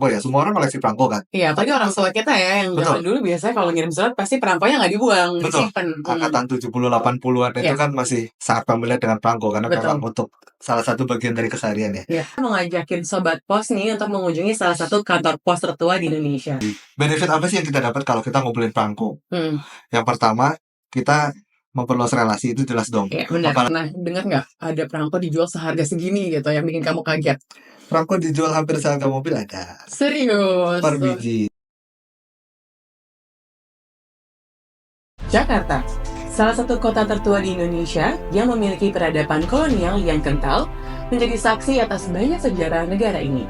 perangko ya. Semua orang koleksi perangko kan. Iya, apalagi orang tua kita ya, yang zaman dulu biasanya kalau ngirim surat pasti perangkonya nggak dibuang, disimpan. Angkatan 70-80-an itu kan masih sangat familiar dengan perangko karena memang untuk salah satu bagian dari keseharian ya. Iya. Mau ngajakin Sobat Pos nih untuk mengunjungi salah satu kantor pos tertua di Indonesia. Benefit apa sih yang kita dapat kalau kita ngumpulin perangko? Yang pertama, kita memperluas relasi, itu jelas dong. Iya, benar. Nah, dengar nggak ada perangko dijual seharga segini gitu yang bikin kamu kaget? Perangko dijual hampir seharga mobil ada. Serius? Per biji. Jakarta, salah satu kota tertua di Indonesia yang memiliki peradaban kolonial yang kental, menjadi saksi atas banyak sejarah negara ini.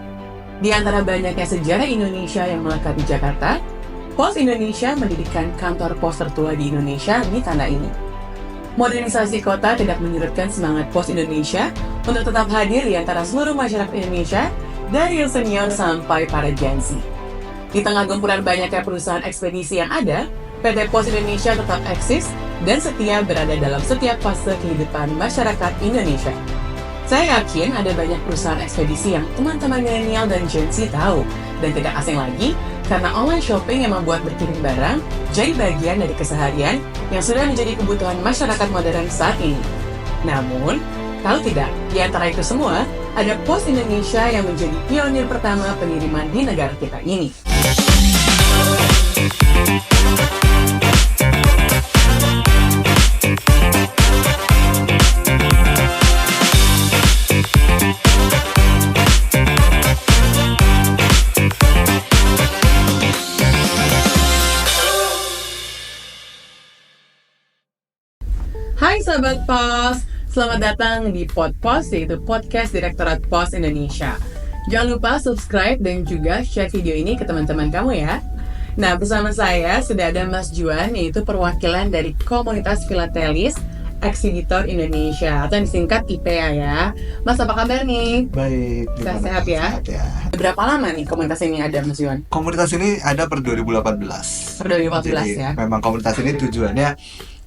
Di antara banyaknya sejarah Indonesia yang melekat di Jakarta, Pos Indonesia mendirikan kantor pos tertua di Indonesia di tanah ini. Modernisasi kota tidak menyurutkan semangat Pos Indonesia untuk tetap hadir di antara seluruh masyarakat Indonesia, dari yang senior sampai para Gen Z. Di tengah gempuran banyaknya perusahaan ekspedisi yang ada, PT Pos Indonesia tetap eksis dan setia berada dalam setiap fase kehidupan masyarakat Indonesia. Saya yakin ada banyak perusahaan ekspedisi yang teman-teman milenial dan Gen Z tahu, dan tidak asing lagi karena online shopping yang membuat berkirim barang jadi bagian dari keseharian yang sudah menjadi kebutuhan masyarakat modern saat ini. Namun, tahu tidak, di antara itu semua, ada Pos Indonesia yang menjadi pionir pertama pengiriman di negara kita ini. Hai Sobat Pos, selamat datang di Pos, yaitu Podcast Direktorat Pos Indonesia. Jangan lupa subscribe dan juga share video ini ke teman-teman kamu ya. Nah, bersama saya sudah ada Mas Juan, yaitu perwakilan dari Komunitas Filatelis Eksibitor Indonesia, atau yang disingkat IPEA ya. Mas, apa kabar nih? Baik. Sehat ya? Sehat ya. Berapa lama nih komunitas ini ada, Mas Juan? Komunitas ini ada per 2018. Per 2018 jadi, ya? Memang komunitas ini tujuannya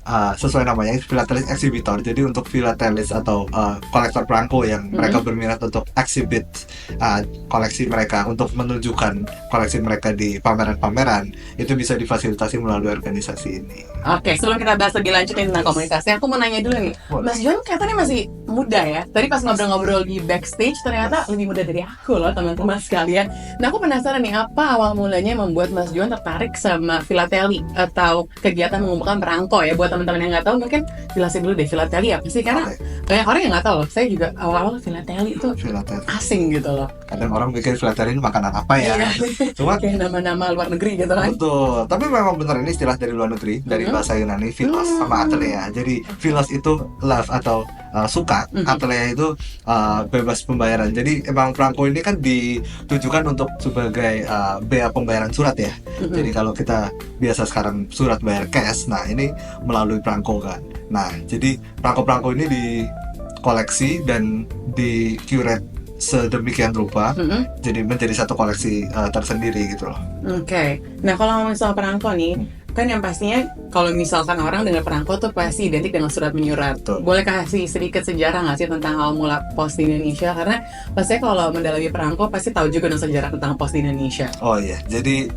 sesuai namanya, Filatelis Exhibitor. Jadi untuk filatelis atau kolektor perangko yang mereka berminat untuk exhibit koleksi mereka, untuk menunjukkan koleksi mereka di pameran-pameran, itu bisa difasilitasi melalui organisasi ini. Oke, sebelum kita bahas lebih lanjut tentang komunitasnya, aku mau nanya dulu nih. Mas Juan katanya masih muda ya. Tadi pas ngobrol-ngobrol di backstage ternyata lebih muda dari aku loh, teman-teman sekalian. Nah, aku penasaran nih, apa awal mulanya membuat Mas Juan tertarik sama filateli atau kegiatan mengumpulkan perangko ya? Buat teman-teman yang nggak tahu, mungkin jelasin dulu deh filateli apa sih, karena banyak orang yang nggak tahu loh. Saya juga awal-awal filateli itu asing gitu loh. Kadang orang pikir filateli ini makanan apa ya? Cuma kayak nama-nama luar negeri gitu kan. Betul, tapi memang benar ini istilah dari luar negeri, dari bahasa Yunani, philos sama atelia. Jadi philos itu love atau suka, atelia itu bebas pembayaran. Jadi emang perangko ini kan ditujukan untuk sebagai bea pembayaran surat ya. Jadi kalau kita biasa sekarang surat bayar cash, nah ini melalui perangko kan. Nah, jadi perangko-perangko ini dikoleksi dan di-curate sedemikian rupa, jadi menjadi satu koleksi tersendiri gitu loh. Oke. Nah, kalau ngomongin soal perangko nih, kan yang pastinya kalau misalkan orang dengar perangko tuh pasti identik dengan surat menyurat. Boleh kasih sedikit sejarah nggak sih tentang awal mula Pos di Indonesia? Karena pastinya kalau mendalami perangko pasti tahu juga dong sejarah tentang Pos di Indonesia. Oh iya, jadi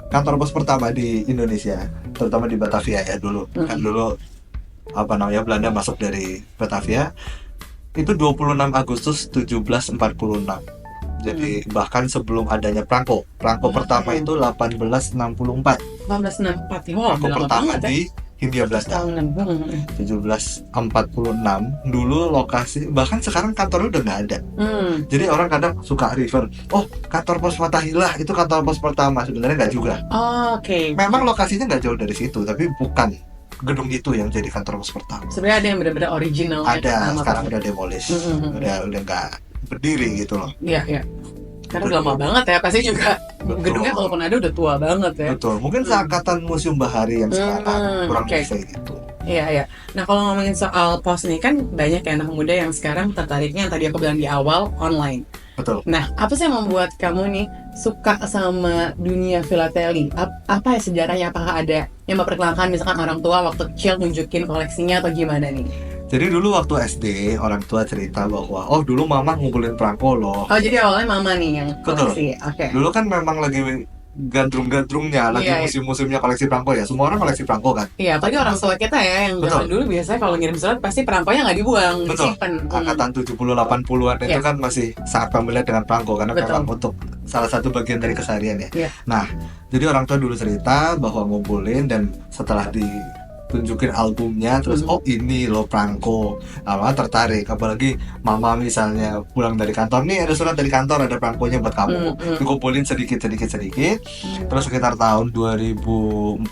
kantor pos pertama di Indonesia, terutama di Batavia ya dulu. Kan dulu Belanda masuk dari Batavia. Itu 26 Agustus 1746. Jadi bahkan sebelum adanya perangko pertama itu 1864. 1864 ya. Perangko pertama di Hindia Belanda. 1746 dulu lokasi, bahkan sekarang kantornya udah nggak ada. Jadi orang kadang suka refer, oh kantor pos Fatahillah itu kantor pos pertama, sebenarnya nggak juga. Oke. Memang lokasinya nggak jauh dari situ, tapi bukan gedung itu yang jadi kantor pos pertama. Sebenarnya ada yang benar-benar original. Ada, sekarang udah demolish, udah nggak berdiri gitu loh. Iya. Karena udah lama banget ya, pasti juga gedungnya kalaupun ada udah tua banget ya. Betul, mungkin seangkatan Museum Bahari yang sekarang kurang lebih gitu. Iya. Nah, kalau ngomongin soal pos nih, kan banyak ya anak muda yang sekarang tertariknya yang tadi aku bilang di awal online. Betul. Nah, apa sih yang membuat kamu nih suka sama dunia filateli? Apa ya sejarahnya? Apakah ada yang memperkenalkan misalkan orang tua waktu kecil nunjukin koleksinya atau gimana nih? Jadi dulu waktu SD orang tua cerita bahwa oh dulu mama ngumpulin perangko loh. Oh, jadi awalnya mama nih yang Betul. koleksi. Oke. Dulu kan memang lagi gandrung-gandrungnya, lagi Iya, iya. musim-musimnya koleksi perangko ya. Semua orang koleksi perangko kan. Iya, apalagi orang tua kita ya yang Betul. zaman dulu biasanya kalau ngirim surat pasti perangkonya nggak dibuang, Betul. disimpan. Angkatan 70-80-an itu Iya. kan masih sangat familiar dengan perangko karena Betul. memang untuk salah satu bagian dari keseharian ya. Iya. Nah, jadi orang tua dulu cerita bahwa ngumpulin dan setelah ditunjukin albumnya terus oh ini loh perangko, lama tertarik, apalagi mama misalnya pulang dari kantor nih ada surat dari kantor ada perangkonya buat kamu, dikumpulin sedikit terus sekitar tahun 2014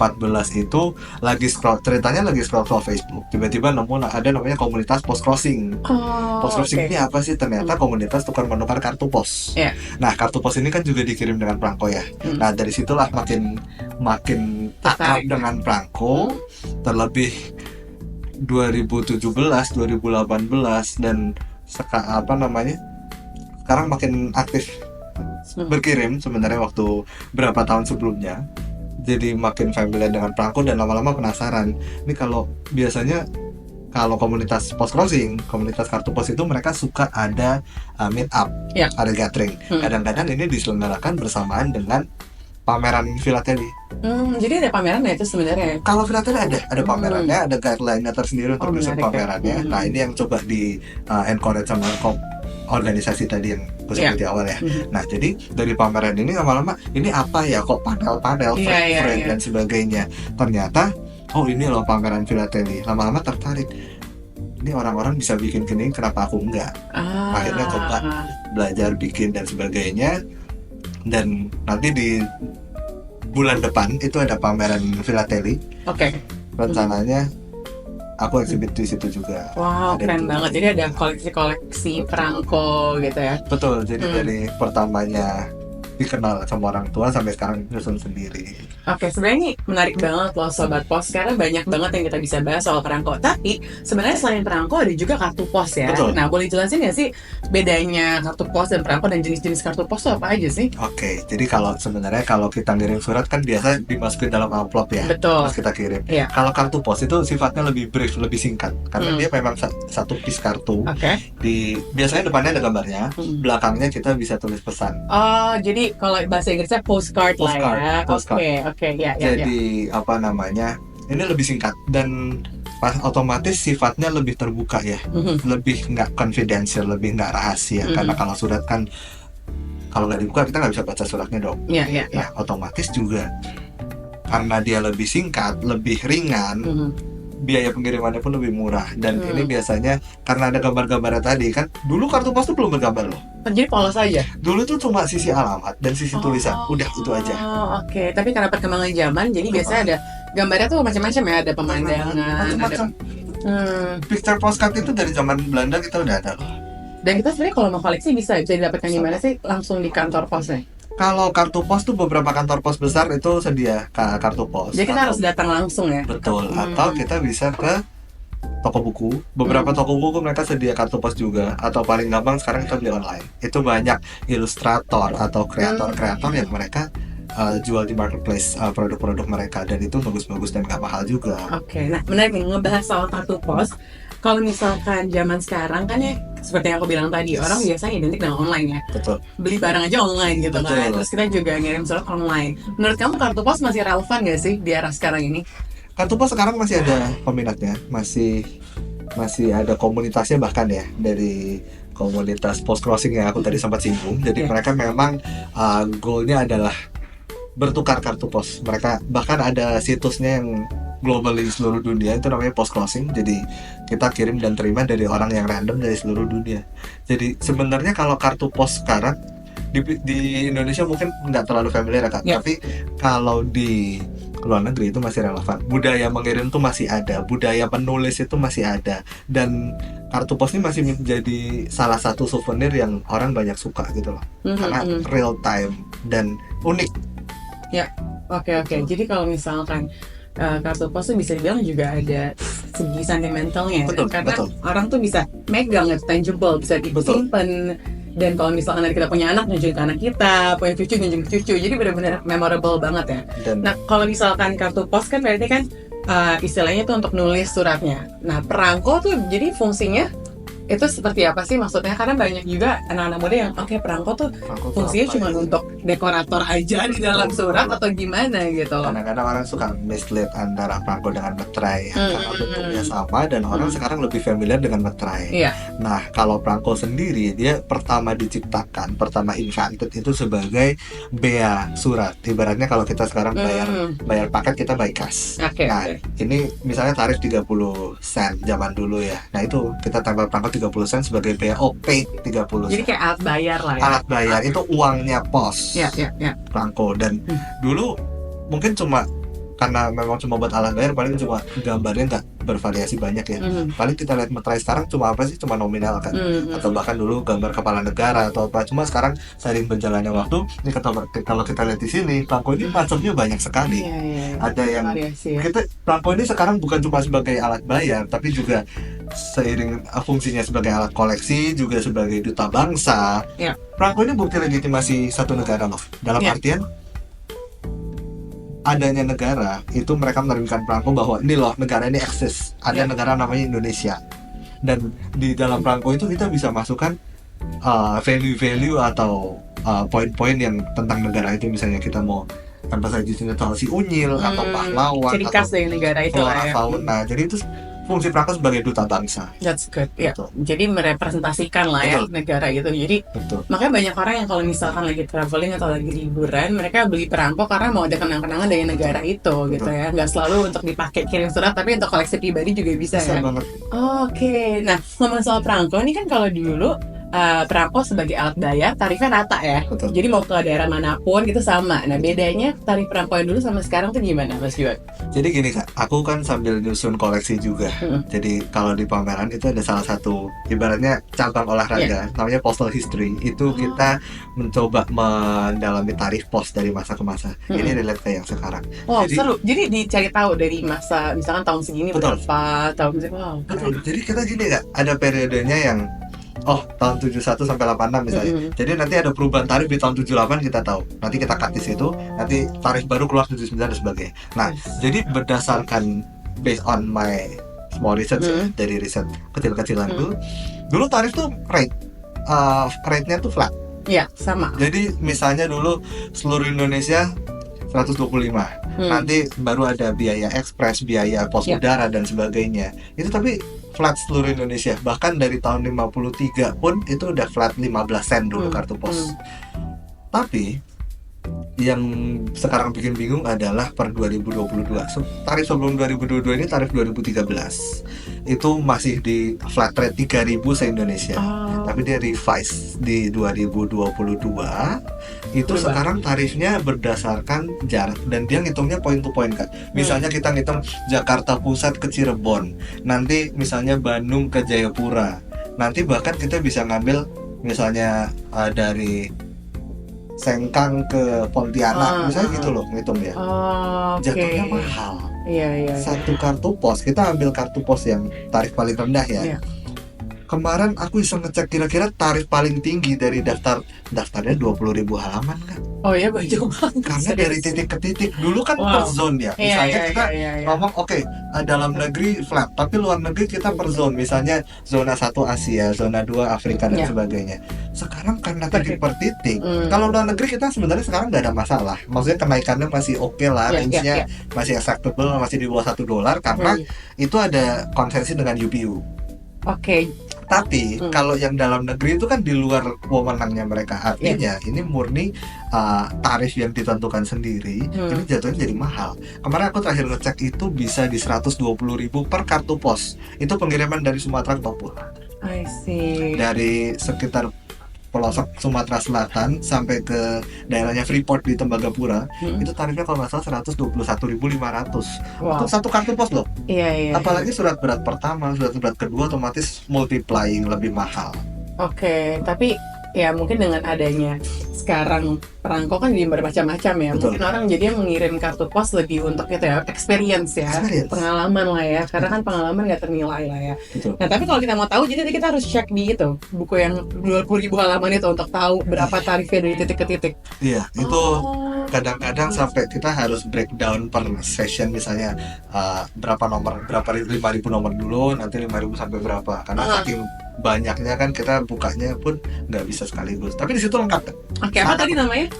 itu lagi ceritanya lagi scroll Facebook tiba-tiba nemu ada namanya komunitas post crossing. Oh, Post crossing oke. ini apa sih? Ternyata komunitas tukar menukar kartu pos. Iya. Nah, kartu pos ini kan juga dikirim dengan perangko ya. Nah, dari situlah makin akrab dengan perangko. Terlebih 2017, 2018 dan sekarang makin aktif berkirim sebenarnya waktu berapa tahun sebelumnya. Jadi makin familiar dengan perangko dan lama-lama penasaran. Ini kalau biasanya kalau komunitas post crossing, komunitas kartu pos itu mereka suka ada meet up, Ya. ada gathering. Kadang-kadang ini diselenggarakan bersamaan dengan pameran filateli. Jadi ada pameran ya itu sebenarnya. Kalau filateli ada pamerannya, ada guideline-nya tersendiri untuk desain pamerannya. Nah, ini yang coba di encourage sama organisasi tadi yang gue sebut di awal ya. Nah, jadi dari pameran ini lama-lama ini apa ya kok panel-panel, frame dan sebagainya. Ternyata oh ini loh pameran filateli. Lama-lama tertarik. Ini orang-orang bisa bikin gini, kenapa aku enggak? Akhirnya coba belajar bikin dan sebagainya. Dan nanti di bulan depan itu ada pameran filateli. Oke. Rencananya aku exhibit di situ juga. Wow, Ada keren itu. banget. Jadi ada koleksi perangko gitu ya. Betul, jadi dari pertamanya dikenal sama orang tua sampai sekarang nyusun sendiri. Oke, sebenarnya ini menarik banget loh Sobat Pos karena banyak banget yang kita bisa bahas soal perangko. Tapi sebenarnya selain perangko ada juga kartu pos ya. Betul. Nah, boleh jelasin nggak sih bedanya kartu pos dan perangko dan jenis-jenis kartu pos itu apa aja sih? Oke, jadi sebenarnya kalau kita ngirim surat kan biasa dimasukin dalam amplop ya. Betul. Terus kita kirim. Iya. Kalau kartu pos itu sifatnya lebih brief, lebih singkat karena dia memang satu piece kartu. Oke. Biasanya depannya ada gambarnya, belakangnya kita bisa tulis pesan. Oh, jadi kalau bahasa Inggrisnya postcard lah ya. Postcard. Oke, ya. Jadi ini lebih singkat dan otomatis sifatnya lebih terbuka ya, lebih nggak confidential, lebih nggak rahasia. Karena kalau surat kan kalau nggak dibuka kita nggak bisa baca suratnya dong. Iya. Nah, otomatis juga karena dia lebih singkat, lebih ringan, biaya pengirimannya pun lebih murah. Dan ini biasanya karena ada gambar-gambarnya tadi kan. Dulu kartu pos tuh belum bergambar loh. Jadi polos aja. Dulu tuh cuma sisi alamat dan sisi tulisan. Udah itu aja. Oke. Tapi karena perkembangan zaman, jadi biasanya ada gambarnya tuh macam-macam ya. Ada pemandangan, Macam-macam. Picture postcard itu dari zaman Belanda kita udah ada loh. Dan kita sebenarnya kalau mau koleksi bisa didapatkan di mana sih? Langsung di kantor posnya. Kalau kartu pos tuh beberapa kantor pos besar itu sedia kartu pos. Jadi kita harus datang langsung ya. Betul. Atau kita bisa ke toko buku. Beberapa toko buku mereka sedia kartu pos juga. Atau paling gampang sekarang kita beli online. Itu banyak ilustrator atau kreator-kreator yang mereka jual di marketplace produk-produk mereka dan itu bagus-bagus dan gak mahal juga. Oke. Nah, menarik nih ngebahas soal kartu pos. Kalau misalkan zaman sekarang kan ya seperti yang aku bilang tadi, orang biasanya identik dengan online ya. Betul. Beli barang aja online gitu kan. Terus kita juga ngirim surat online. Menurut kamu kartu pos masih relevan gak sih di era sekarang ini? Kartu pos sekarang masih ada peminatnya, masih ada komunitasnya bahkan ya, dari komunitas post crossing yang aku tadi sempat singgung. Jadi mereka memang goalnya adalah bertukar kartu pos. Mereka bahkan ada situsnya yang global di seluruh dunia, itu namanya post crossing. Jadi kita kirim dan terima dari orang yang random dari seluruh dunia. Jadi sebenarnya kalau kartu pos sekarang di Indonesia mungkin nggak terlalu familiar kan, tapi kalau di luar negeri itu masih relevan. Budaya mengirim itu masih ada, budaya penulis itu masih ada, dan kartu pos ini masih menjadi salah satu souvenir yang orang banyak suka gitu loh, karena real time dan unik. Ya, oke. Jadi kalau misalkan kartu pos tuh bisa dibilang juga ada segi sentimentalnya. Betul, karena betul. orang tuh bisa megang, itu tangible, bisa disimpan. Dan kalau misalkan nanti kita punya anak, nunjukin ke anak kita, punya cucu, nunjukin ke cucu. Jadi benar-benar memorable banget ya. Nah, kalau misalkan kartu pos kan berarti kan istilahnya itu untuk nulis suratnya. Nah, perangko tuh jadi fungsinya itu seperti apa sih maksudnya? Karena banyak juga anak-anak muda yang perangko tuh Perangko tuh fungsinya apa cuma ya? untuk dekorator aja di dalam surat atau gimana gitu. Kadang-kadang orang suka mislead antara perangko dengan meterai ya, karena bentuknya sama dan orang sekarang lebih familiar dengan meterai. Iya. Nah, kalau perangko sendiri dia pertama diciptakan, pertama invented itu sebagai bea surat. Ibaratnya kalau kita sekarang bayar paket, kita buy cash. Oke. Nah, ini misalnya tarif 30 sen zaman dulu ya. Nah, itu kita tempel perangko 30 sen sebagai bea, paid 30 Jadi sen. kayak alat bayar lah ya. Alat bayar itu uangnya pos. Ya. Perangko. Dan dulu mungkin cuma karena memang cuma buat alat bayar, paling cuma gambarnya nggak bervariasi banyak ya. Paling kita lihat meterai sekarang cuma apa sih, cuma nominal kan, atau bahkan dulu gambar kepala negara atau apa. Cuma sekarang seiring berjalannya waktu, ini kalau kita lihat di sini, perangko ini macamnya banyak sekali. Ada yang perangko ini sekarang bukan cuma sebagai alat bayar, tapi juga seiring fungsinya sebagai alat koleksi, juga sebagai duta bangsa. Perangko ini bukti legitimasi satu negara loh. Dalam artian adanya negara itu mereka menerbitkan perangko bahwa ini loh negara ini eksis, ada negara namanya Indonesia, dan di dalam perangko itu kita bisa masukkan value-value atau poin-poin yang tentang negara itu. Misalnya kita mau tanpa saja soal si Unyil atau pahlawan ciri khas dari negara itu lah ya. Fauna. Jadi itu fungsi perangko sebagai duta bangsa. That's good. Ya. Jadi merepresentasikan lah ya negara itu. Jadi makanya banyak orang yang kalau misalkan lagi traveling atau lagi liburan, mereka beli perangko karena mau ada kenang-kenangan dari negara itu gitu ya. Nggak selalu untuk dipakai kirim surat, tapi untuk koleksi pribadi juga bisa ya. Banget. Oke. Nah, ngomong soal perangko ini kan kalau dulu perangko sebagai alat bayar tarifnya rata ya. Jadi mau ke daerah manapun gitu sama. Nah, bedanya tarif perangko yang dulu sama sekarang tuh gimana, Mas Juan? Jadi gini Kak, aku kan sambil nyusun koleksi juga. Jadi kalau di pameran itu ada salah satu ibaratnya cabang olahraga namanya postal history. Itu kita mencoba mendalami tarif pos dari masa ke masa. Ini relate ke yang sekarang. Seru. Jadi dicari tahu dari masa misalkan tahun segini berapa, tahun segini. Jadi kita gini Kak, ada periodenya yang tahun 71 sampai 86 misalnya. Jadi nanti ada perubahan tarif di tahun 78 kita tahu. Nanti kita cut di situ, nanti tarif baru keluar 79 dan sebagainya. Nah, jadi berdasarkan based on my small research dari riset kecil-kecilan dulu tarif tuh rate-nya tuh flat. Iya, sama. Jadi misalnya dulu seluruh Indonesia 125. Nanti baru ada biaya ekspres, biaya pos udara dan sebagainya. Itu tapi flat seluruh Indonesia. Bahkan dari tahun 53 pun itu udah flat 15 sen dulu kartu pos. Tapi yang sekarang bikin bingung adalah per 2022. Tarif sebelum 2022 ini tarif 2013. Itu masih di flat rate 3.000 se-Indonesia. Tapi dia revise di 2022. Itu sekarang tarifnya berdasarkan jarak dan dia ngitungnya point to point kan. Misalnya kita ngitung Jakarta Pusat ke Cirebon, nanti misalnya Bandung ke Jayapura, nanti bahkan kita bisa ngambil misalnya dari Sengkang ke Pontianak, misalnya gitu loh ngitung ya. Jatuhnya mahal. Iya. Satu kartu pos, kita ambil kartu pos yang tarif paling rendah ya. Kemarin aku bisa ngecek kira-kira tarif paling tinggi dari daftarnya 20.000 halaman kan. Oh iya, banyak banget. Karena dari titik ke titik dulu kan per zone ya. Misalnya kita ngomong dalam negeri flat, tapi luar negeri kita per zone. Misalnya zona 1 Asia, zona 2 Afrika dan sebagainya. Sekarang karena titik per titik, kalau luar negeri kita sebenarnya sekarang nggak ada masalah. Maksudnya kenaikannya masih oke lah, range-nya masih acceptable, masih di bawah $1 karena itu ada konsensi dengan UPU. Tapi kalau yang dalam negeri itu kan di luar wewenangnya mereka. Artinya ini murni tarif yang ditentukan sendiri. Ini jatuhnya jadi mahal. Kemarin aku terakhir ngecek itu bisa di 120.000 per kartu pos. Itu pengiriman dari Sumatera ke Papua. I see. Dari sekitar pelosok Sumatera Selatan sampai ke daerahnya Freeport di Tembagapura, itu tarifnya kalau nggak salah 121.500 untuk satu kartu pos loh. Iya. Apalagi surat berat pertama, surat berat kedua otomatis multiplying lebih mahal. Tapi ya mungkin dengan adanya sekarang perangko kan jadi bermacam-macam ya. Mungkin orang jadi mengirim kartu pos lebih untuk itu ya, experience ya, pengalaman lah ya. Karena kan pengalaman nggak ternilai lah ya. Nah tapi kalau kita mau tahu, jadi kita harus cek di itu buku yang 20.000 halaman itu untuk tahu berapa tarifnya dari titik ke titik. Iya, itu kadang-kadang sampai kita harus breakdown per session, misalnya berapa nomor, berapa 5.000 nomor dulu, nanti 5.000 sampai berapa, karena saking banyaknya kan kita bukanya pun nggak bisa sekaligus. Tapi di situ lengkap kan. Oke, apa tadi namanya?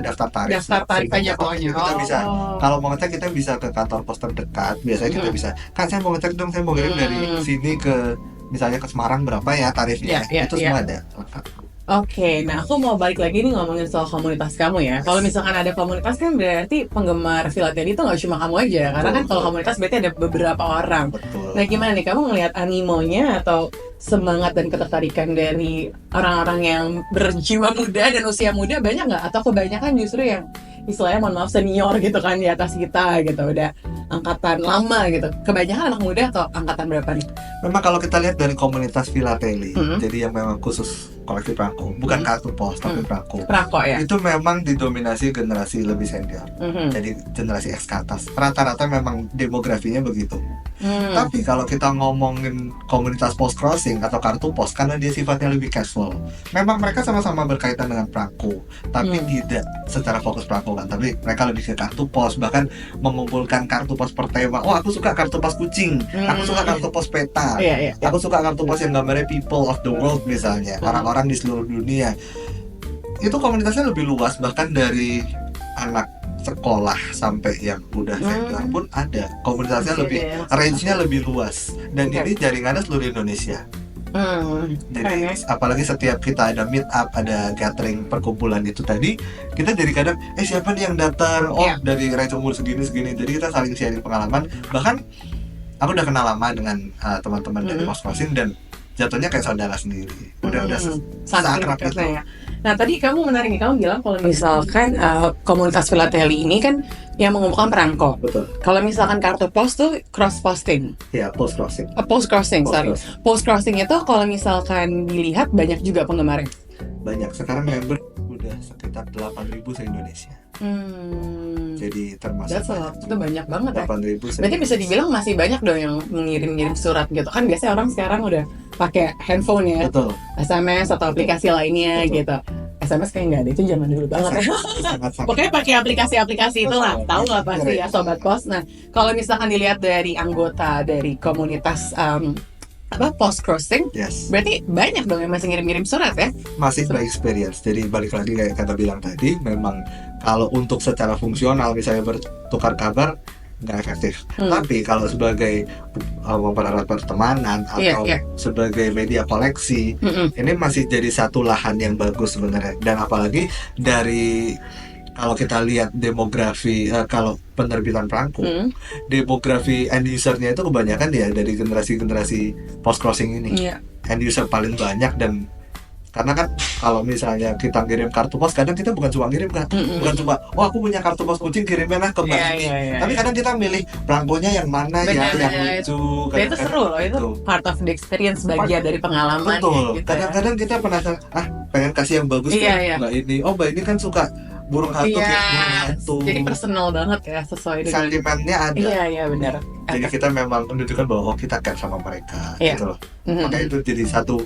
Daftar tarif. Daftar tarif aja pokoknya. Kita bisa, kalau mau ngecek kita bisa ke kantor pos terdekat. Biasanya kita bisa, kan saya mau ngecek dong, saya mau kirim dari sini ke misalnya ke Semarang, berapa ya tarifnya. Itu semua ada lengkap. Oke, nah aku mau balik lagi nih ngomongin soal komunitas kamu ya. Kalau misalkan ada komunitas kan berarti penggemar filateli itu nggak cuma kamu aja, karena kan kalau komunitas berarti ada beberapa orang. Betul. Nah gimana nih kamu ngelihat animonya atau semangat dan ketertarikan dari orang-orang yang berjiwa muda dan usia muda banyak nggak? Atau kebanyakan justru yang istilahnya mohon maaf senior gitu kan di atas kita gitu, udah angkatan lama gitu. Kebanyakan anak muda atau angkatan berapa nih? Memang kalau kita lihat dari komunitas filateli, jadi yang memang khusus koleksi perangko, bukan kartu pos tapi perangko. Perangko ya. Itu memang didominasi generasi lebih senior. Jadi generasi X ke atas. Rata-rata memang demografinya begitu. Tapi kalau kita ngomongin komunitas post crossing atau kartu pos, karena dia sifatnya lebih casual, memang mereka sama-sama berkaitan dengan perangko, tapi tidak secara fokus perangko kan. Tapi mereka lebih ke kartu pos, bahkan mengumpulkan kartu pos per tema. Oh, aku suka kartu pos kucing, aku suka kartu pos peta, aku suka kartu pos yang gambarnya people of the world misalnya, orang-orang di seluruh dunia. Itu komunitasnya lebih luas, bahkan dari anak sekolah sampai yang udah senior pun ada. Komunitasnya lebih, range-nya lebih luas, dan ini jaringannya seluruh Indonesia. Jadi apalagi setiap kita ada meet up, ada gathering perkumpulan itu tadi, kita jadi kadang siapa nih yang datang, dari range umur segini. Jadi kita saling sharing pengalaman. Bahkan aku udah kenal lama dengan teman-teman dari Post Crossing, dan jatuhnya kayak saudara sendiri. Udah seakrab gitu. Ya. Nah tadi kamu menarik nih, kamu bilang kalau misalkan komunitas filateli ini kan yang mengumpulkan perangko. Betul. Kalau misalkan kartu pos tuh cross posting. Ya, post crossing. Post crossing. Post crossing itu kalau misalkan dilihat banyak juga penggemarnya. Banyak. Sekarang member udah sekitar 8.000 se-Indonesia. Jadi termasuk itu banyak banget ya. 8.000. Berarti bisa dibilang masih banyak dong yang mengirim surat gitu kan. Biasanya orang sekarang udah pakai handphone ya. Betul. SMS atau aplikasi lainnya gitu. SMS kayak nggak ada, itu zaman dulu banget ya. Pokoknya pakai aplikasi-aplikasi itu lah. Tahu lah pasti ya Sobat Pos. Nah, kalau misalkan dilihat dari anggota dari komunitas post crossing, berarti banyak dong yang masih ngirim-ngirim surat ya? Masih by experience. Jadi balik lagi kayak kata bilang tadi, memang kalau untuk secara fungsional misalnya bertukar kabar nggak efektif. Tapi kalau sebagai mempererat pertemanan atau sebagai media koleksi, ini masih jadi satu lahan yang bagus sebenarnya. Dan apalagi dari kalau kita lihat demografi, kalau penerbitan perangko, demografi end usernya itu kebanyakan ya dari generasi post crossing ini. End user paling banyak. Dan karena kan kalau misalnya kita kirim kartu pos, kadang kita bukan cuma kirim kan, bukan cuma aku punya kartu pos kucing, kirimnya lah ke Mbak ini. Tapi kadang kita milih perangkonya yang mana yang lucu. Itu seru loh, itu part of the experience, bagian dari pengalaman. Betul. Kadang-kadang kita penasaran, pengen kasih yang bagus Mbak ini. Oh, Mbak ini kan suka burung hantu, burung hantu. Jadi personal banget ya, sesuai dengan sentimennya ada. Iya benar. Jadi kita memang menunjukkan bahwa kita care sama mereka, gitu loh. Makanya itu jadi satu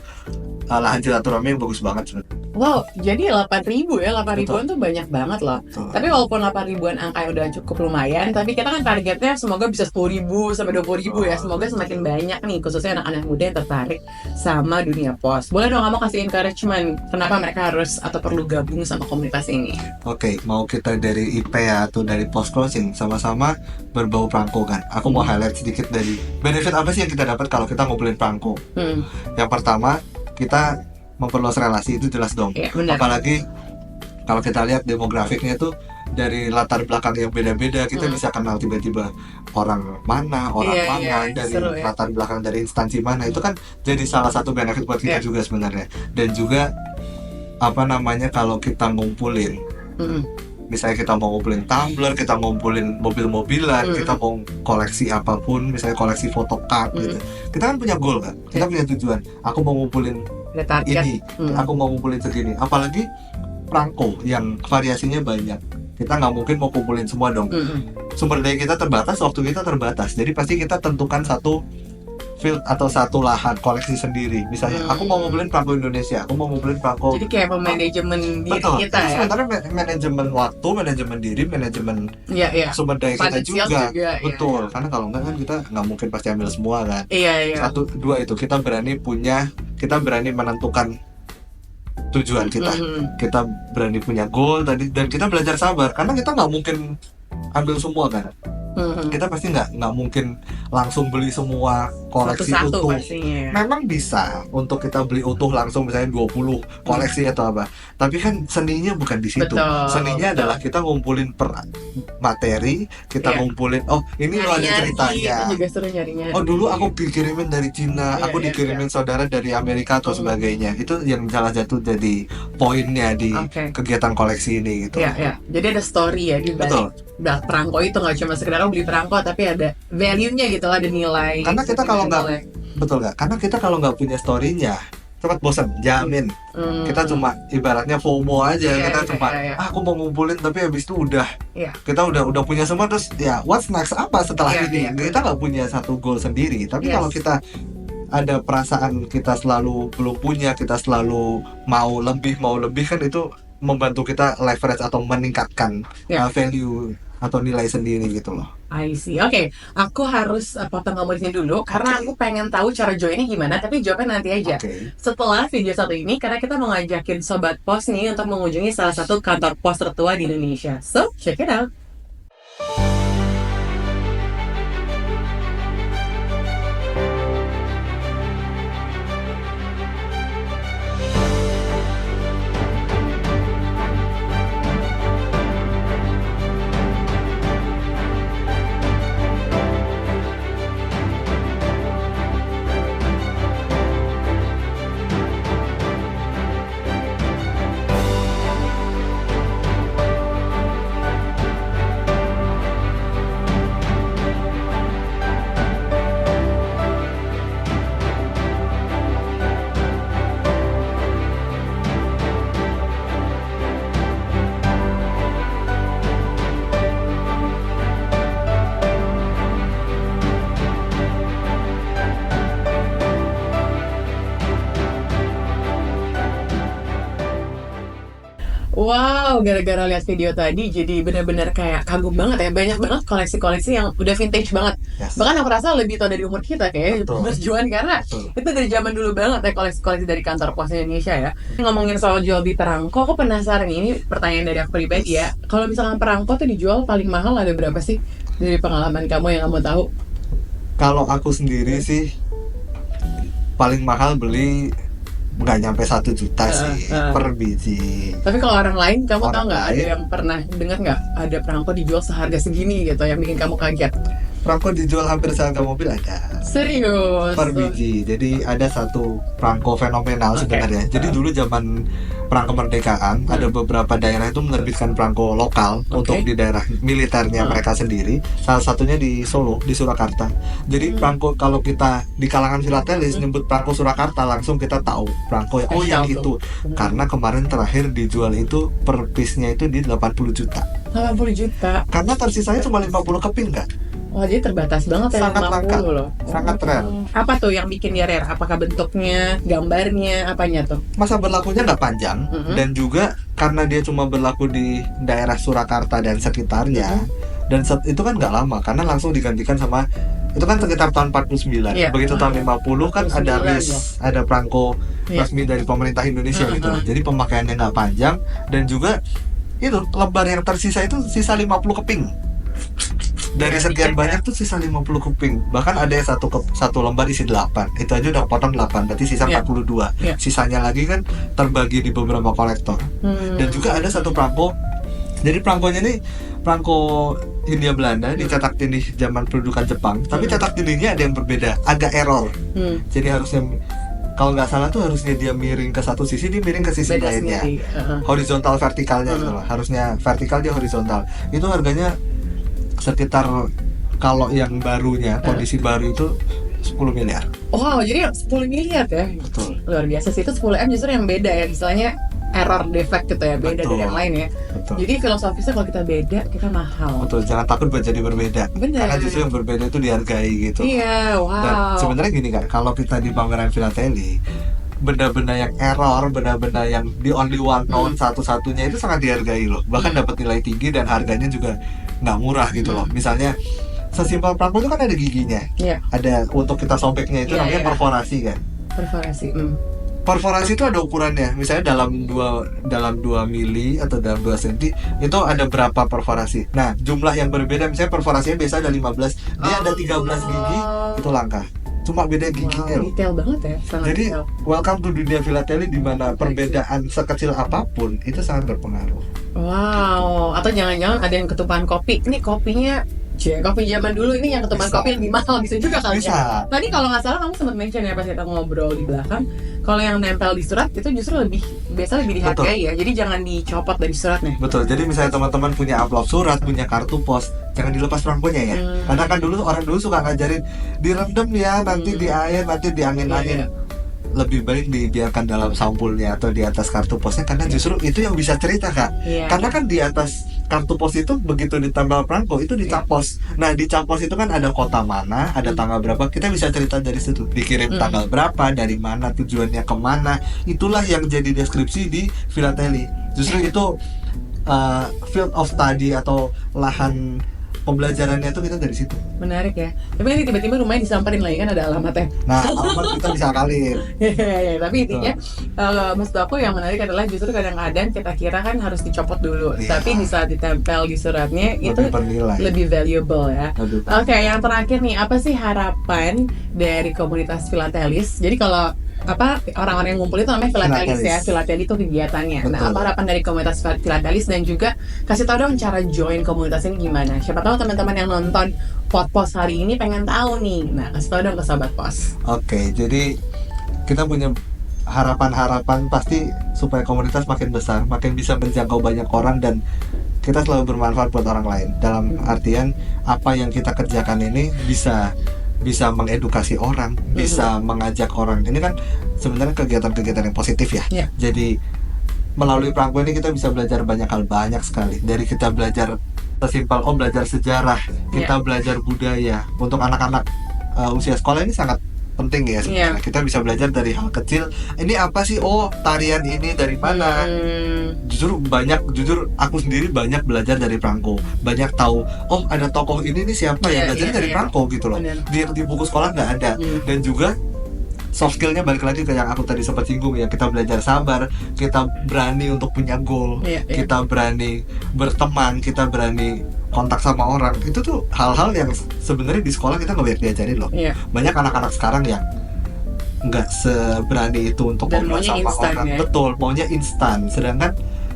lahan silaturahmi yang bagus banget sebenarnya. Wow, jadi 8.000 ya, 8.000-an tuh banyak banget loh. Tapi walaupun 8.000-an angka udah cukup lumayan, tapi kita kan targetnya semoga bisa 10.000 sampai 20.000 ya. Semoga semakin banyak nih, khususnya anak-anak muda yang tertarik sama dunia pos. Boleh dong kamu kasih encouragement, kenapa mereka harus atau perlu gabung sama komunitas ini? Oke, mau kita dari IP atau dari post crossing, sama-sama berbau perangko kan. Aku mau highlight sedikit dari benefit apa sih yang kita dapat kalau kita ngumpulin perangko. Yang pertama, kita memperluas relasi, itu jelas dong. Apalagi kalau kita lihat demografiknya tuh dari latar belakang yang beda-beda, kita bisa kenal tiba-tiba orang mana, dari latar belakang dari instansi mana. Itu kan jadi salah satu benefit buat kita juga sebenarnya. Dan juga kalau kita ngumpulin, misalnya kita mau ngumpulin tumbler, kita ngumpulin mobil-mobilan, kita mau koleksi apapun, misalnya koleksi photocard gitu. Kita kan punya goal kan, kita punya tujuan. Aku mau ngumpulin ini, aku mau ngumpulin segini. Apalagi perangko yang variasinya banyak, kita nggak mungkin mau kumpulin semua dong. Sumber daya kita terbatas, waktu kita terbatas. Jadi pasti kita tentukan satu field atau satu lahan koleksi sendiri. Misalnya aku mau ngumpulin perangko Indonesia, aku mau ngumpulin perangko. Jadi kayak memanajemen diri Betul. kita ya. Sementara manajemen waktu, manajemen diri, manajemen Iya. sumber daya kita Finansial juga. juga, Betul. Karena kalau enggak kan kita nggak mungkin pasti ambil semua kan. Iya. Satu, dua itu kita berani menentukan tujuan kita. Kita berani punya goal tadi, dan kita belajar sabar karena kita nggak mungkin ambil semua kan. Kita pasti nggak mungkin langsung beli semua koleksi Satu-satu utuh. pastinya. Memang bisa untuk kita beli utuh langsung misalnya 20 koleksi atau apa. Tapi kan seninya bukan di situ. Betul, Seninya adalah kita ngumpulin per materi, kita ngumpulin ini loh ada ceritanya. Itu juga seru nyari-nyari. Oh dulu aku dikirimin dari Cina, aku dikirimin saudara dari Amerika atau sebagainya. Itu yang salah satu jadi poinnya di kegiatan koleksi ini gitu. Iya. Jadi ada story ya di balik perangko itu, nggak cuma sekedar beli perangko tapi ada value-nya gitu, ada nilai. Karena kita kalau Karena kita kalau nggak punya story-nya cepat bosan, jamin. Kita cuma ibaratnya FOMO aja, kita cuma aku mau ngumpulin tapi habis itu kita udah punya semua, terus what's next, apa setelah ini. Kita nggak punya satu goal sendiri. Tapi kalau kita ada perasaan kita selalu belum punya, kita selalu mau lebih kan itu membantu kita leverage atau meningkatkan value atau nilai sendiri gitu loh. I see. Oke, aku harus potong kamu di sini dulu karena aku pengen tahu cara joinnya gimana, tapi jawabnya nanti aja. Setelah video satu ini, karena kita mau ngajakin Sobat Pos nih untuk mengunjungi salah satu kantor pos tertua di Indonesia. So, check it out. Wow, gara-gara lihat video tadi jadi benar-benar kayak kagum banget ya. Banyak banget koleksi-koleksi yang udah vintage banget. Bahkan aku rasa lebih tua dari umur kita kayak Mas Juan, karena itu dari zaman dulu banget ya koleksi-koleksi dari kantor pos Indonesia ya. Ngomongin soal jual beli perangko, aku penasaran, ini pertanyaan dari aku pribadi ya. Kalau misalkan perangko tuh dijual paling mahal ada berapa sih dari pengalaman kamu yang kamu tahu? Kalau aku sendiri sih paling mahal beli nggak nyampe 1 juta sih per biji. Tapi kalau orang lain, kamu tahu nggak, ada yang pernah dengar nggak ada perangko dijual seharga segini gitu yang bikin kamu kaget? Perangko dijual hampir seharga mobil ada. Serius? Per biji. Jadi ada satu perangko fenomenal sebenarnya. Jadi dulu zaman perang kemerdekaan ada beberapa daerah itu menerbitkan perangko lokal untuk di daerah militernya mereka sendiri. Salah satunya di Solo, di Surakarta. Jadi perangko, kalau kita di kalangan filatelis nyebut perangko Surakarta, langsung kita tahu perangko yang itu. Karena kemarin terakhir dijual itu per piece-nya itu di 80 juta. 80 juta? Karena tersisanya cuma 50 keping kan. Wah, jadi terbatas banget ya, sangat 50 langka loh. Sangat rare. Apa tuh yang bikin dia rare? Apakah bentuknya, gambarnya, apanya tuh? Masa berlakunya nggak panjang, dan juga karena dia cuma berlaku di daerah Surakarta dan sekitarnya, dan itu kan nggak lama, karena langsung digantikan sama, itu kan sekitar tahun 49. Begitu tahun 50 kan ada ada perangko resmi dari pemerintah Indonesia gitu. Jadi pemakaiannya nggak panjang, dan juga itu lembar yang tersisa itu sisa 50 keping. Dari sekian banyak tuh sisa 50 keping. Bahkan ada yang satu lembar isi 8. Itu aja udah potong 8, berarti sisa 42. Sisanya lagi kan terbagi di beberapa kolektor. Dan juga ada satu perangko. Jadi perangkonya ini perangko Hindia Belanda, dicetak tindih zaman pendudukan Jepang. Tapi cetak tindihnya ada yang berbeda, agak error. Jadi harusnya, kalau nggak salah tuh harusnya dia miring ke satu sisi, dia miring ke sisi lainnya. Horizontal vertikalnya gitu loh. Harusnya vertikal, dia horizontal. Itu harganya sekitar, kalau yang barunya, kondisi baru itu 10 miliar. Wow, jadi 10 miliar ya? Betul. Luar biasa sih, itu 10M justru yang beda ya, misalnya error defect gitu ya, beda dari Betul. yang lain ya. Betul. Jadi filosofisnya kalau kita beda, kita mahal. Betul, jangan takut buat jadi berbeda. Bener. Karena justru yang berbeda itu dihargai gitu. Iya, Dan wow. sebenarnya gini kan, kalau kita di pameran Philately, benda-benda yang error, benda-benda yang the only one known satu-satunya itu sangat dihargai loh. Bahkan dapat nilai tinggi dan harganya juga nggak murah gitu loh. Misalnya sesimpel perangko itu kan ada giginya, Iya, ada untuk kita sobeknya itu Iya, namanya iya. perforasi kan. perforasi. Perforasi itu ada ukurannya, misalnya dalam 2 mili atau dalam 2 senti itu ada berapa perforasi. Nah, jumlah yang berbeda, misalnya perforasinya biasa ada 15, dia ada 13 gigi, itu langka. Cuma beda giginya Wow, loh. detail banget ya, sangat Jadi detail. welcome to dunia Philately di mana perbedaan sekecil apapun itu sangat berpengaruh. Wow, atau jangan-jangan ada yang ketumpahan kopi. Ini kopinya, kopi zaman dulu ini yang ketumpahan Bisa. kopi lebih mahal, bisa juga kali ya. Bisa. Tadi kalau nggak salah kamu sempat mention ya pas kita ngobrol di belakang, kalau yang nempel di surat itu justru lebih dihargai ya. Jadi jangan dicopot dari suratnya. Betul. Jadi misalnya teman-teman punya amplop surat, punya kartu pos, jangan dilepas perangkonya ya. Karena kan orang dulu suka ngajarin direndam ya, nanti di air, nanti di angin-angin. Iya. Lebih baik dibiarkan dalam sampulnya atau di atas kartu posnya, karena justru itu yang bisa cerita kak. Iya. Karena kan di atas kartu pos itu begitu ditambal perangko itu dicap pos. Nah di cap pos itu kan ada kota mana, ada tanggal berapa, kita bisa cerita dari situ. Dikirim tanggal berapa, dari mana, tujuannya kemana. Itulah yang jadi deskripsi di Philately. Justru itu field of study atau lahan pembelajarannya itu kita dari situ. Menarik ya. Tapi nanti tiba-tiba rumahnya disamperin lagi kan ada alamatnya. Nah alamat kita bisa akalin. Ya, tapi intinya maksud aku yang menarik adalah justru kadang-kadang kita kira kan harus dicopot dulu, Iya. tapi di saat ditempel di suratnya itu Lebih bernilai. lebih valuable ya. Lebih Oke, yang terakhir nih, apa sih harapan dari komunitas Philatelist? Jadi kalau orang-orang yang ngumpul itu namanya Philatelist ya, Philately itu kegiatannya. Nah, Betul. apa harapan dari komunitas Philatelist, dan juga kasih tahu dong cara join komunitas ini gimana? Siapa tahu teman-teman yang nonton Pos hari ini pengen tahu nih. Nah, kasih tahu dong ke sahabat Pos. Oke, jadi kita punya harapan-harapan pasti supaya komunitas makin besar, makin bisa menjangkau banyak orang, dan kita selalu bermanfaat buat orang lain. Dalam artian apa yang kita kerjakan ini bisa mengedukasi orang, bisa mengajak orang. Ini kan sebenarnya kegiatan-kegiatan yang positif ya. Iya. Jadi melalui perangko ini kita bisa belajar banyak hal, banyak sekali. Dari kita belajar sesimpel belajar sejarah, kita belajar budaya. Untuk anak-anak usia sekolah ini sangat penting ya sebenarnya. Kita bisa belajar dari hal kecil. Ini apa sih? Tarian ini dari mana? Jujur aku sendiri banyak belajar dari perangko. Banyak tahu, ada tokoh ini nih siapa ya? Belajar dari perangko gitu loh. Bener. Di buku sekolah nggak ada. Dan juga soft skillnya balik lagi ke yang aku tadi sempat singgung ya, kita belajar sabar, kita berani untuk punya goal, kita berani berteman, kita berani kontak sama orang. Itu tuh hal-hal yang sebenarnya di sekolah kita nggak banyak diajarin loh. Banyak anak-anak sekarang yang nggak seberani itu untuk Dan ngobrol maunya sama instan, orang. ya? Betul, maunya instan. Sedangkan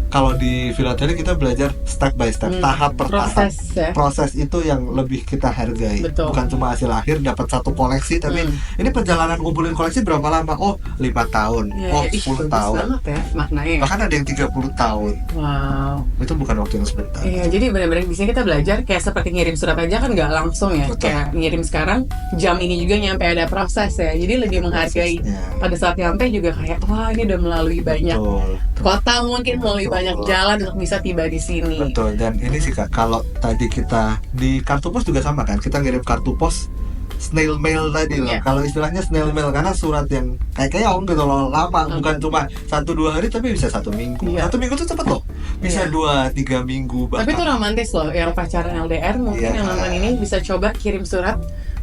kalau di Philately kita belajar step by step, tahap per tahap. Proses ya. Proses itu yang lebih kita hargai. Betul. Bukan cuma hasil akhir dapat satu koleksi, tapi ini perjalanan kumpulin koleksi berapa lama? 5 tahun, 10 tahun. Banget ya maknanya. Bahkan ada yang 30 tahun. Wow. Itu bukan waktu yang sebentar. Iya, jadi benar-benar di sini kita belajar kayak seperti ngirim surat aja kan nggak langsung ya. Betul. Kayak ngirim sekarang, jam ini juga nyampe ada proses ya. Jadi lebih menghargai. Prosesnya. Pada saat nyampe juga kayak wah ini udah melalui banyak Betul. kota, mungkin melalui Betul. banyak jalan untuk bisa tiba di sini. Betul, dan ini sih Kak, kalau tadi kita di kartu pos juga sama kan, kita ngirim kartu pos snail mail tadi loh. Iya. Kalau istilahnya snail mail karena surat yang kayak gitu loh, lama, bukan cuma 1-2 hari tapi bisa 1 minggu. Iya. 1 minggu tuh cepet loh. Bisa Iya. 2-3 minggu bahkan. Tapi itu romantis loh, yang pacaran LDR mungkin Iya. yang nonton ini bisa coba kirim surat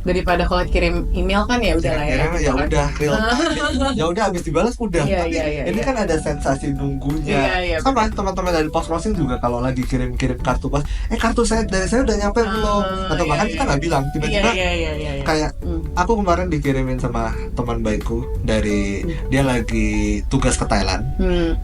daripada kalau kirim email kan ya udah lah ya. Ya udah real time. Ya udah habis dibalas udah. Iya, Tapi iya, ini iya. kan ada sensasi nunggunya. Iya, Sama teman-teman dari pos crossing juga kalau lagi kirim kartu pos, kartu dari saya udah nyampe belum? Atau bahkan kita nggak bilang, tiba-tiba Iya. kayak aku kemarin dikirimin sama teman baikku dari dia lagi tugas ke Thailand.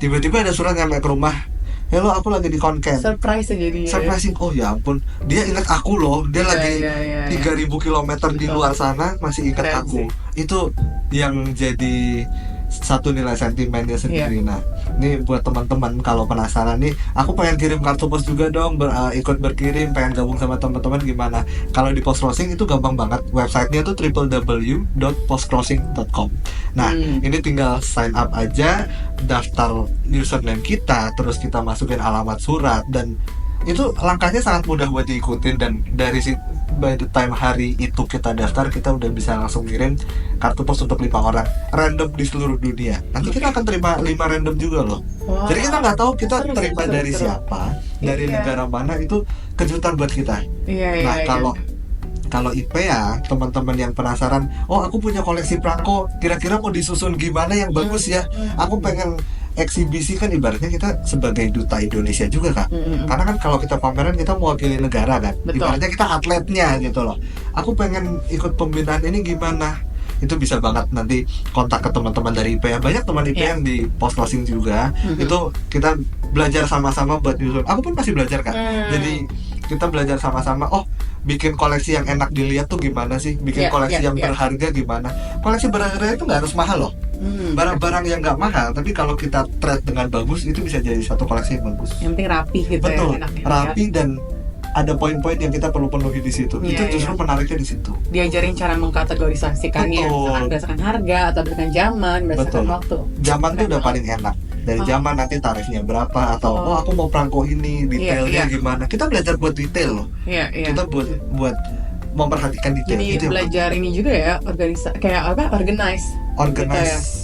Tiba-tiba ada surat nyampe ke rumah. Hello, aku lagi di Konken. Surprise aja dia. Surprising. Oh ya ampun, dia ingat aku loh. Dia lagi Iya. 3.000 kilometer di luar sana masih ingat Keren aku. sih. Itu yang jadi satu nilai sentimennya sendiri. Nah, ini buat teman-teman kalau penasaran nih, aku pengen kirim kartu pos juga dong, ikut berkirim, pengen gabung sama teman-teman gimana? Kalau di Post Crossing itu gampang banget, websitenya tuh www.postcrossing.com. Nah, ini tinggal sign up aja, daftar username kita, terus kita masukin alamat surat, dan itu langkahnya sangat mudah buat diikutin. Dan dari by the time hari itu kita daftar, kita udah bisa langsung ngirim kartu pos untuk 5 orang random di seluruh dunia. Nanti kita akan terima 5 random juga loh. Jadi kita nggak tahu kita terima dari siapa, dari negara mana, itu kejutan buat kita. Nah, kalau IPEA, teman-teman yang penasaran, oh aku punya koleksi perangko, kira-kira mau disusun gimana yang bagus ya, aku pengen eksibisi, kan ibaratnya kita sebagai duta Indonesia juga Kak. Karena kan kalau kita pameran kita mewakili negara kan. Ibaratnya kita atletnya gitu loh. Aku pengen ikut pembinaan ini gimana? Itu bisa banget nanti kontak ke teman-teman dari IPEA. Banyak teman IPEA yang di Post Crossing juga. Itu kita belajar sama-sama buat nyusun. Aku pun masih belajar Kak. Jadi kita belajar sama-sama. Oh, bikin koleksi yang enak dilihat tuh gimana sih? Bikin koleksi yang berharga gimana? Koleksi berharga itu nggak harus mahal loh. Barang-barang yang nggak mahal, tapi kalau kita trade dengan bagus, itu bisa jadi satu koleksi yang bagus. Yang penting rapi gitu. Betul, ya, enaknya, rapi dan ada poin-poin yang kita perlu penuhi di situ. Itu justru menariknya di situ. Diajarin cara mengkategorisasikannya, misalkan berdasarkan harga atau berdasarkan zaman, berdasarkan waktu. Zaman tuh udah paling enak. Dari zaman nanti tarifnya berapa, atau aku mau perangko ini, detailnya gimana. Kita belajar buat detail loh. Kita buat memperhatikan detail. Jadi itu belajar ini juga ya, organize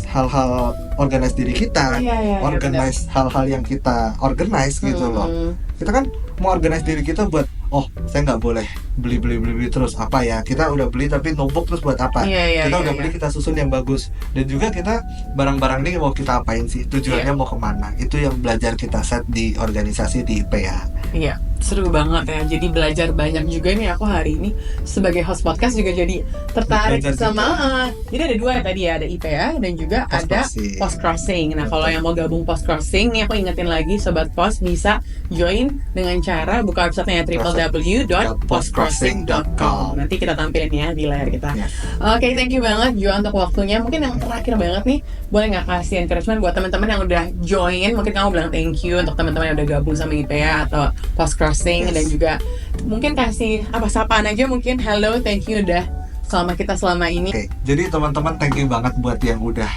hal-hal, organize diri kita, organize hal-hal yang kita organize gitu loh. Kita kan mau organize diri kita buat, oh saya nggak boleh beli terus apa ya, kita udah beli tapi numpuk terus buat apa, kita udah beli, kita susun yang bagus. Dan juga kita barang-barang ini mau kita apain sih, tujuannya mau kemana, itu yang belajar kita set di organisasi di IPEA. Iya, seru banget ya. Jadi belajar banyak juga nih aku hari ini sebagai host podcast juga jadi tertarik sama. Jadi ada 2 tadi ya, ada IPEA dan juga ada Post Crossing. Nah, kalau yang mau gabung Post Crossing nih, aku ingetin lagi Sobat Pos bisa join dengan cara buka websitenya www.postcrossing.com. Nanti kita tampilin ya di layar kita. Oke, thank you banget Jo untuk waktunya. Mungkin yang terakhir banget nih, boleh nggak kasih encouragement buat teman-teman yang udah join? Mungkin kamu bilang thank you untuk teman-teman yang udah gabung sama IPEA atau Post Crossing, dan juga mungkin kasih sapaan aja, mungkin hello, thank you udah sama kita selama ini. Jadi teman-teman, thank you banget buat yang udah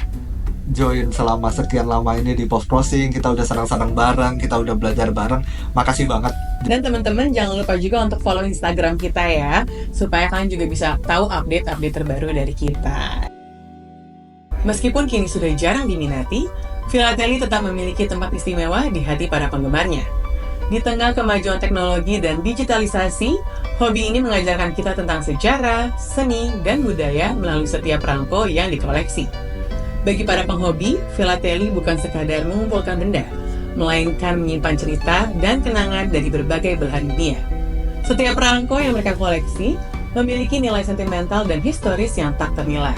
join selama sekian lama ini di Post Crossing. Kita udah senang-senang bareng, kita udah belajar bareng. Makasih banget. Dan teman-teman jangan lupa juga untuk follow Instagram kita ya, supaya kalian juga bisa tahu update-update terbaru dari kita. Meskipun kini sudah jarang diminati, Philately tetap memiliki tempat istimewa di hati para penggemarnya. Di tengah kemajuan teknologi dan digitalisasi, hobi ini mengajarkan kita tentang sejarah, seni, dan budaya melalui setiap perangko yang dikoleksi. Bagi para penghobi, Philately bukan sekadar mengumpulkan benda, melainkan menyimpan cerita dan kenangan dari berbagai belahan dunia. Setiap perangko yang mereka koleksi memiliki nilai sentimental dan historis yang tak ternilai.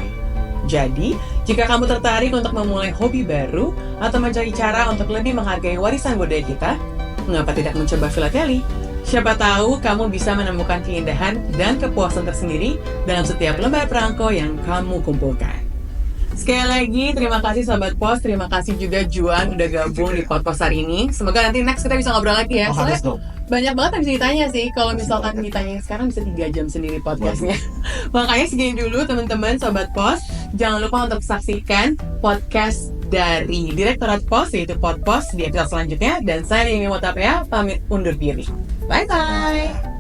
Jadi, jika kamu tertarik untuk memulai hobi baru atau mencari cara untuk lebih menghargai warisan budaya kita, mengapa tidak mencoba Philately? Siapa tahu kamu bisa menemukan keindahan dan kepuasan tersendiri dalam setiap lembar perangko yang kamu kumpulkan. Sekali lagi, terima kasih Sobat Pos, terima kasih juga Juan udah gabung di podcast hari ini. Semoga nanti next kita bisa ngobrol lagi ya. Soalnya banyak banget yang bisa ditanya sih. Kalau misalkan ditanya sekarang bisa 3 jam sendiri podcastnya. Makanya segini dulu teman-teman Sobat Pos. Jangan lupa untuk saksikan podcast dari Direktorat Pos, yaitu Pod Pos di episode selanjutnya. Dan saya Amy Motapea pamit undur diri. Bye-bye.